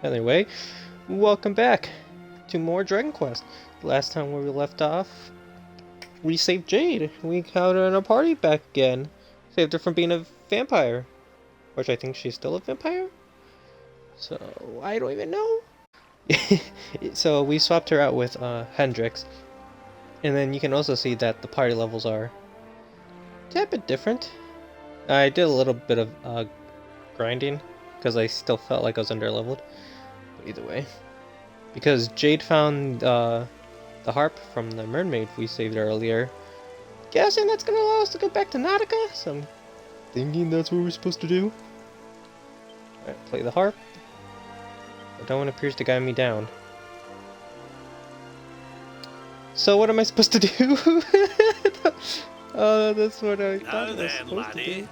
Anyway, welcome back to more Dragon Quest. Last time where we left off, we saved Jade. We got her in a party back again. Saved her from being a vampire. Which I think she's still a vampire? So, I don't even know. So, we swapped her out with Hendrix. And then you can also see that the party levels are a bit different. I did a little bit of grinding, because I still felt like I was underleveled. But either way. Because Jade found the harp from the mermaid we saved earlier. Guessing that's gonna allow us to go back to Nautica, so I'm thinking that's what we're supposed to do. Alright, play the harp. But no one appears to guide me down. So what am I supposed to do? Oh, that's what I thought I was supposed to do.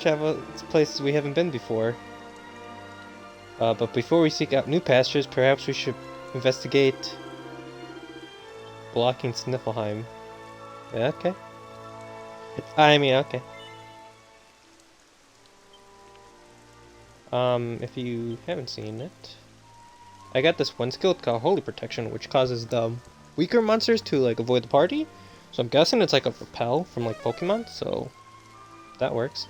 Travel to places we haven't been before. But before we seek out new pastures, perhaps we should investigate blocking Sniffelheim. Yeah, okay. Okay. If you haven't seen it, I got this one skill called Holy Protection, which causes the weaker monsters to like avoid the party. So I'm guessing it's like a repel from like Pokemon, so that works.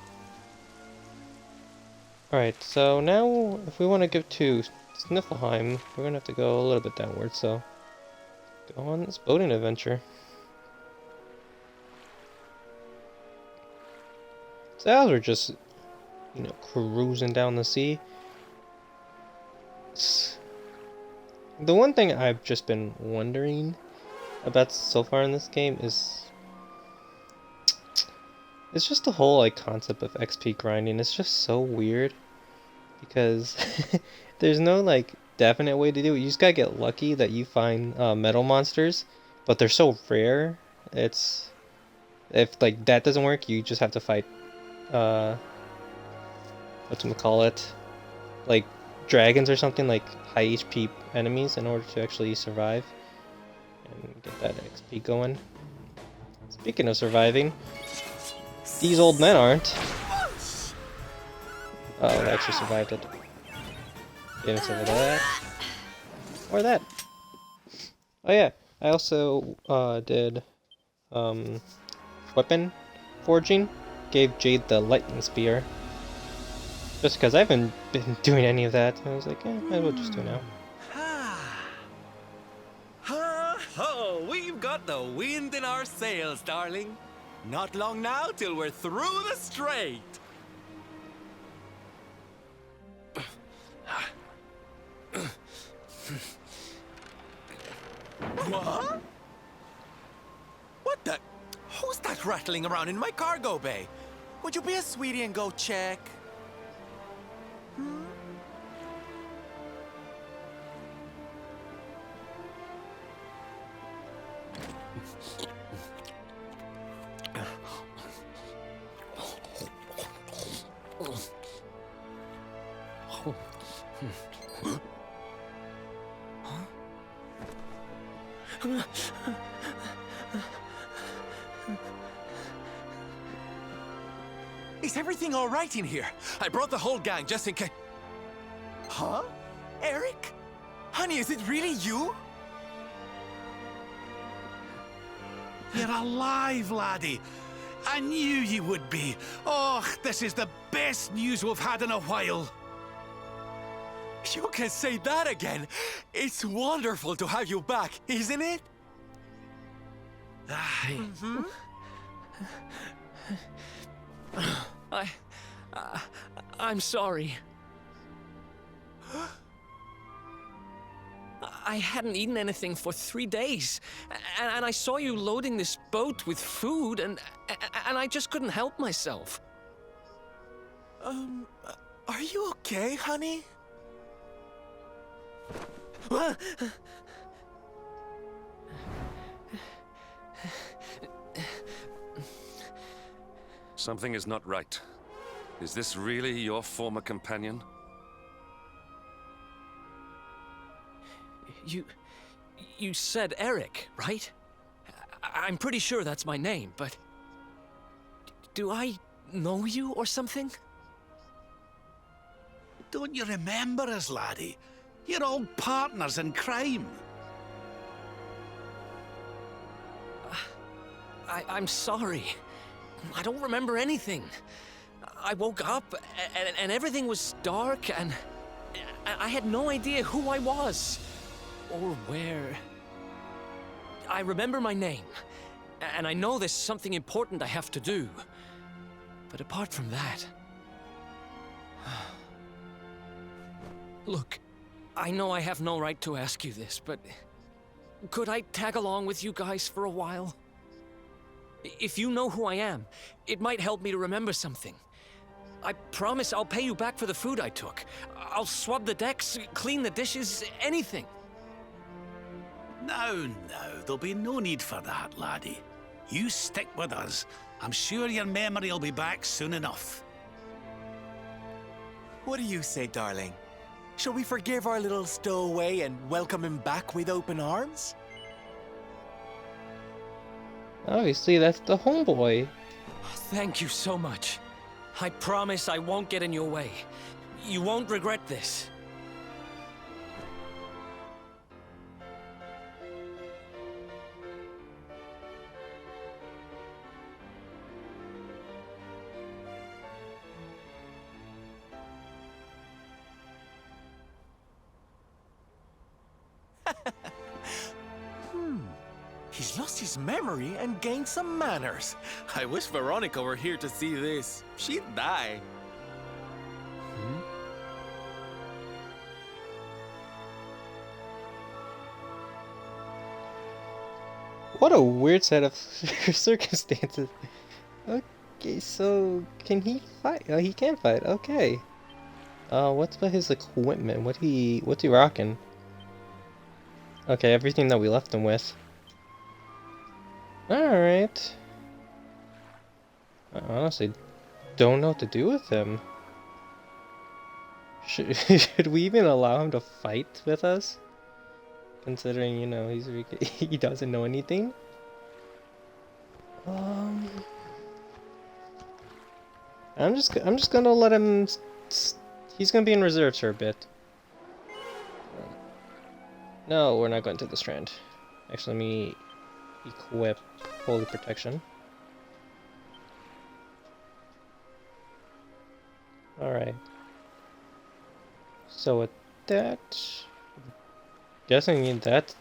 Alright, so now if we want to get to Sniffelheim, we're gonna have to go a little bit downward, so go on this boating adventure. So as we're just, cruising down the sea. The one thing I've just been wondering about so far in this game is it's just the whole like concept of XP grinding. It's just so weird because there's no like definite way to do it. You just gotta get lucky that you find metal monsters, but they're so rare. If like that doesn't work, you just have to fight whatchamacallit, like dragons or something, like high HP enemies in order to actually survive and get that XP going. Speaking of surviving, these old men aren't. Oh, they actually survived it. Didn't survive that. Or that. Oh yeah, I also did weapon forging. Gave Jade the lightning spear. Just because I haven't been doing any of that. I was like, might as well just do it now. Oh, we've got the wind in our sails, darling. Not long now till we're through the strait. What? What the? Who's that rattling around in my cargo bay? Would you be a sweetie and go check? Is everything all right in here? I brought the whole gang just in case. Huh? Eric? Honey, is it really you? You're alive, laddie. I knew you would be. Oh, this is the best news we've had in a while. You can say that again. It's wonderful to have you back, isn't it? Aye. I'm sorry. I hadn't eaten anything for 3 days, and I saw you loading this boat with food, and I just couldn't help myself. Are you okay, honey? Something is not right. Is this really your former companion? You said Eric, right? I'm pretty sure that's my name, but do I know you or something? Don't you remember us, laddie? You're old partners in crime. I'm sorry. I don't remember anything. I woke up and everything was dark and I had no idea who I was or where. I remember my name and I know there's something important I have to do. But apart from that... Look, I know I have no right to ask you this, but could I tag along with you guys for a while? If you know who I am, it might help me to remember something. I promise I'll pay you back for the food I took. I'll swab the decks, clean the dishes, anything. No, there'll be no need for that, laddie. You stick with us. I'm sure your memory will be back soon enough. What do you say, darling? Shall we forgive our little stowaway and welcome him back with open arms? Obviously, that's the homeboy. Thank you so much. I promise I won't get in your way. You won't regret this. He's lost his memory and gained some manners. I wish Veronica were here to see this. She'd die. What a weird set of circumstances. Okay, so can he fight? Oh, he can fight. Okay. What's about his equipment? What's he rocking? Okay, everything that we left him with. Alright. I honestly don't know what to do with him. Should we even allow him to fight with us? Considering, you know, he doesn't know anything. I'm just gonna let him. He's gonna be in reserves for a bit. No, we're not going to the strand. Actually, let me equip Holy Protection. Alright. So with that... Guessing that...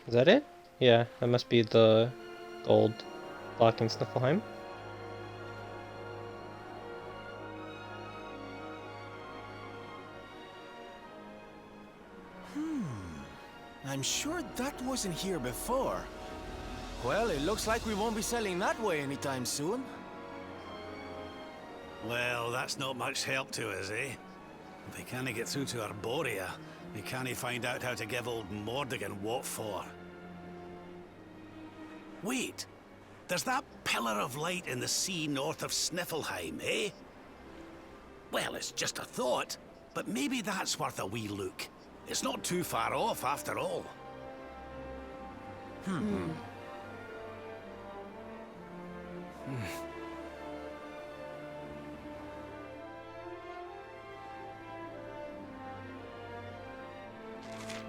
Is that it? Yeah, that must be the gold blocking Sniffleheim. I'm sure that wasn't here before. Well, it looks like we won't be sailing that way anytime soon. Well, that's not much help to us, eh? If they can't get through to Arborea, we can't find out how to give old Mordigan what for. Wait! There's that pillar of light in the sea north of Sniffleheim, eh? Well, it's just a thought, but maybe that's worth a wee look. It's not too far off, after all.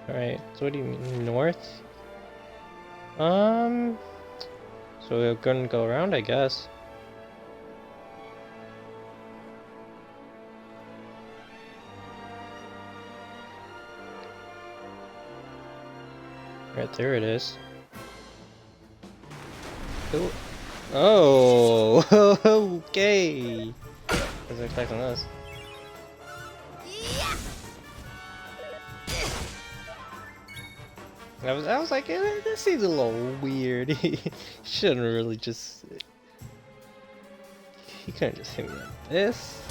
Alright, so what do you mean, north? So we're gonna go around, I guess. Right there it is. Cool. Oh, okay. Wasn't expecting this. I was like, this seems a little weird. He shouldn't really just. He couldn't just hit me like this.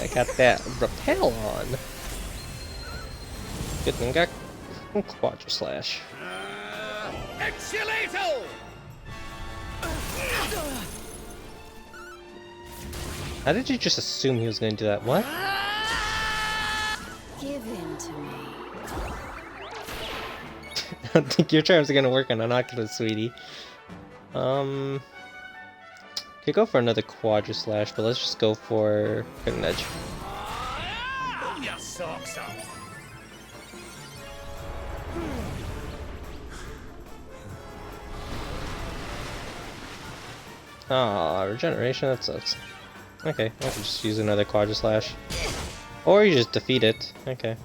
I got that rappel on. Good thing I got Quadra Slash. Exulato! How did you just assume he was going to do that? What? Give in to me. I don't think your charms are going to work on an Oculus, sweetie. Could go for another Quadra Slash, but let's just go for Cutting Edge. Pull your socks up. Ah, regeneration, that sucks. Okay, I can just use another Quadra Slash. Or you just defeat it. Okay.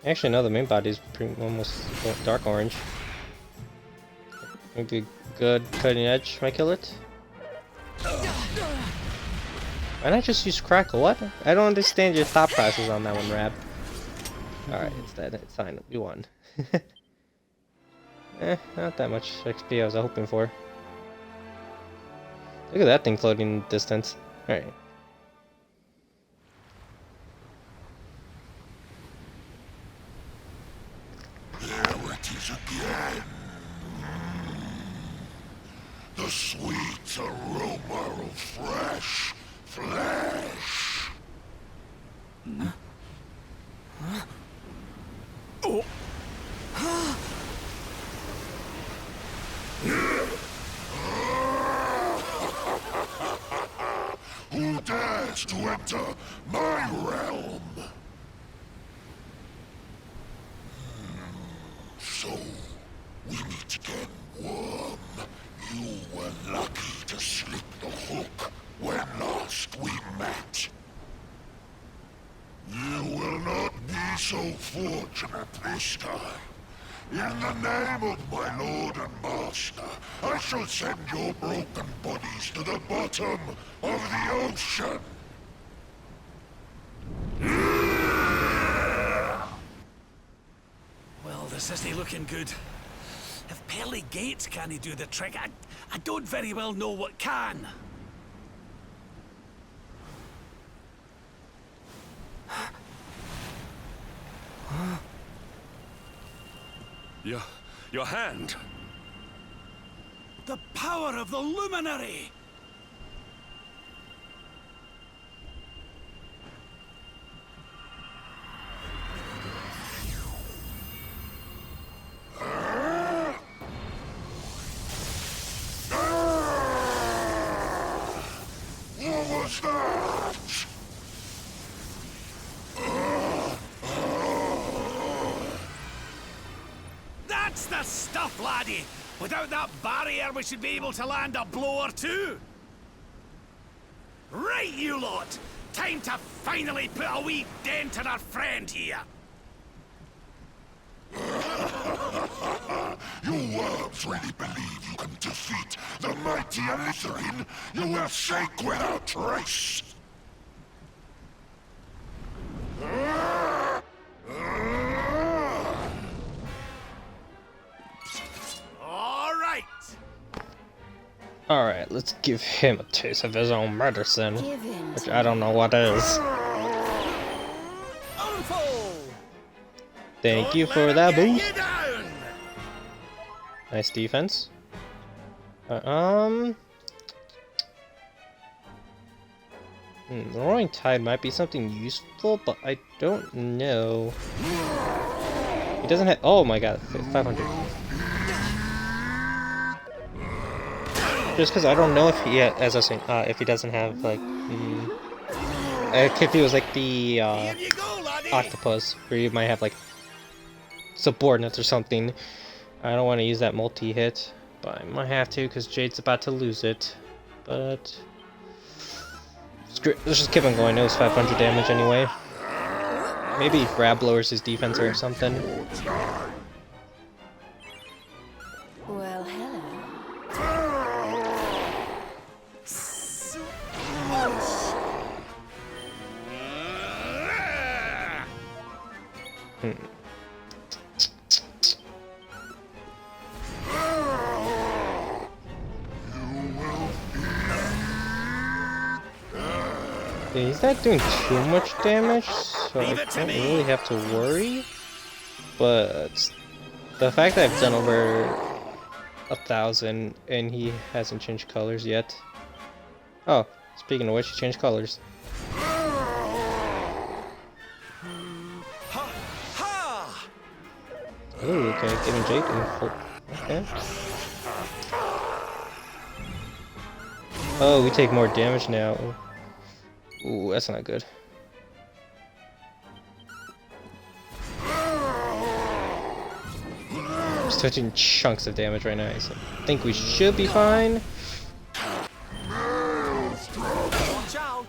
Actually, no, the main body is almost dark orange. Maybe a good cutting edge might kill it. Why not just use Crackle? What? I don't understand your thought process on that one, Rab. Alright, it's dead. It's fine. We won. Not that much XP I was hoping for. Look at that thing floating in the distance. Alright. There it is again. The sweet aroma of fresh flesh. Who dares to enter my realm? So, we meet again, worm. You were lucky to slip the hook when last we met. You will not be so fortunate this time. In the name of my lord and master, I shall send your broken bodies to the bottom of the ocean. Well, this isn't looking good. If pearly gates can't do the trick, I don't very well know what can. Your hand. The power of the luminary! What was that? That's the stuff, laddie! Without that barrier, we should be able to land a blow or two. Right, you lot! Time to finally put a wee dent in our friend here. You worms really believe you can defeat the mighty Alizarin? You will shake without trace! All right! Alright, let's give him a taste of his own medicine. Give in Which to I don't know what is. Unfold! Thank you Don't for let that him boost. get you down! Nice defense. The Roaring Tide might be something useful, but I don't know. He doesn't have. Oh my god, 500. Just because I don't know if he, as I was saying, if he doesn't have like if he was like the Here you go, laddie! octopus, where you might have like subordinates or something. I don't want to use that multi-hit, but I might have to because Jade's about to lose it. But screw it. Let's just keep on going. It was 500 damage anyway. Maybe Grab lowers his defense or something. Well, hello. Yeah, he's not doing too much damage, so I Leave it to don't me. really have to worry. But the fact that I've done over 1,000 and he hasn't changed colors yet. Oh, speaking of which, he changed colors. Ha! Ha! Ooh, okay, giving Jade in full. Okay. Oh, we take more damage now. Ooh, that's not good. Just touching chunks of damage right now, so I think we should be fine. Watch out!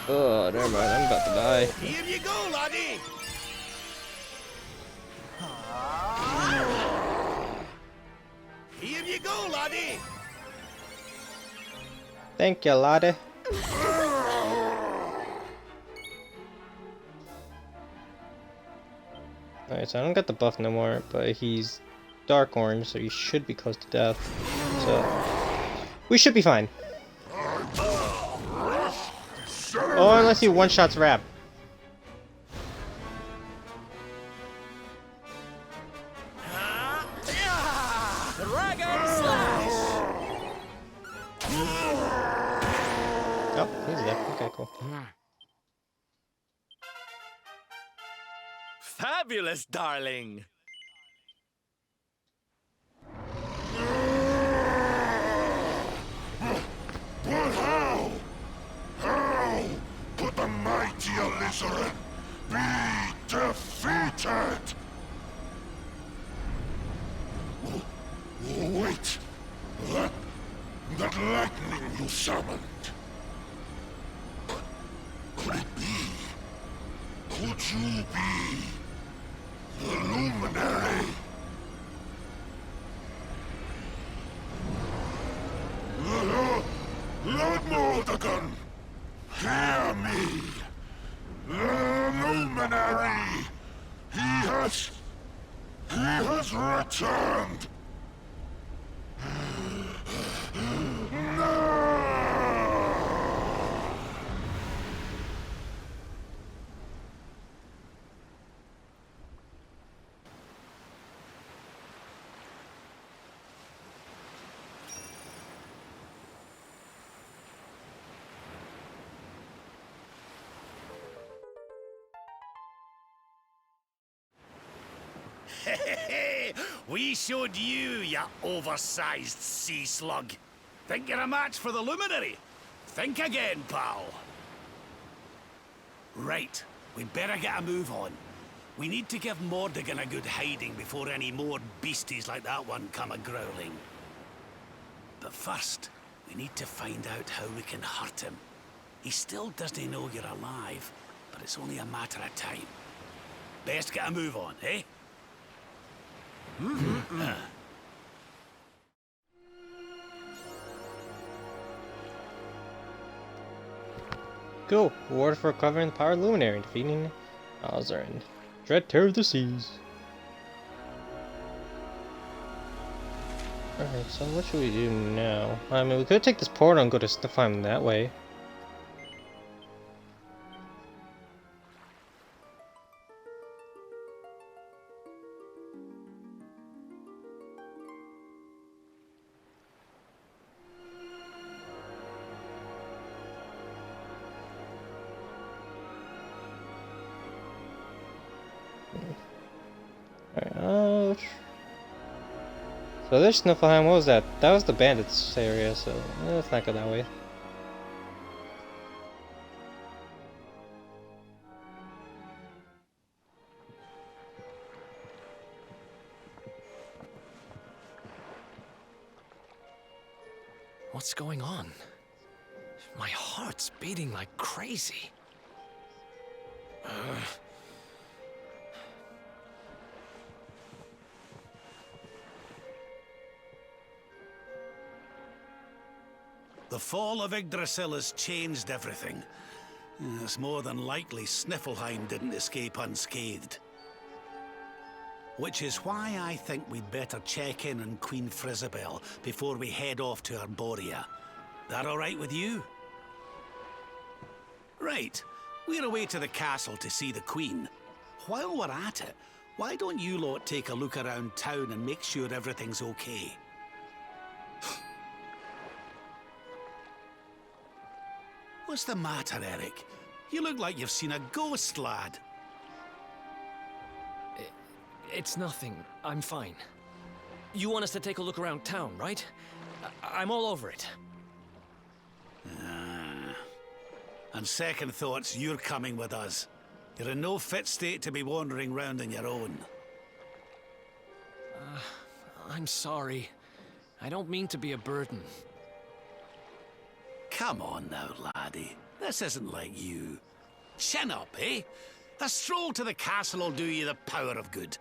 Oh, never mind, I'm about to die. Here you go, laddie! Here you go, laddie! Thank you, laddie. Alright, so I don't got the buff no more, but he's dark orange, so he should be close to death. So, we should be fine. Oh, unless he one-shots Rab. Dragon slash! Oh, he's dead. Okay, cool. Fabulous, darling! But how? How could the mighty Alizarin be defeated? Wait, that lightning you summoned. Could it be? Could you be the luminary? Lord Mordegon, hear me. The luminary, he has returned. We showed you, ya oversized sea slug. Think you're a match for the luminary? Think again, pal. Right, we'd better get a move on. We need to give Mordegon a good hiding before any more beasties like that one come a-growling. But first, we need to find out how we can hurt him. He still doesn't know you're alive, but it's only a matter of time. Best get a move on, eh? Cool. Reward for recovering the power of Luminary and defeating Alizarin. Dread Terror of the Seas. Alright, so what should we do now? I mean, we could take this portal and go to Sniflheim that way. Alright, so there's Sniflheim. What was that? That was the bandits area, so let's not go that way. What's going on? My heart's beating like crazy. The fall of Yggdrasil has changed everything. It's more than likely Sniflheim didn't escape unscathed. Which is why I think we'd better check in on Queen Frizabel before we head off to Arborea. That all right with you? Right. We're away to the castle to see the Queen. While we're at it, why don't you lot take a look around town and make sure everything's okay? What's the matter, Eric? You look like you've seen a ghost, lad. It's nothing. I'm fine. You want us to take a look around town, right? I'm all over it. And second thoughts, you're coming with us. You're in no fit state to be wandering round on your own. I'm sorry. I don't mean to be a burden. Come on now, laddie. This isn't like you. Chin up, eh? A stroll to the castle will do you the power of good.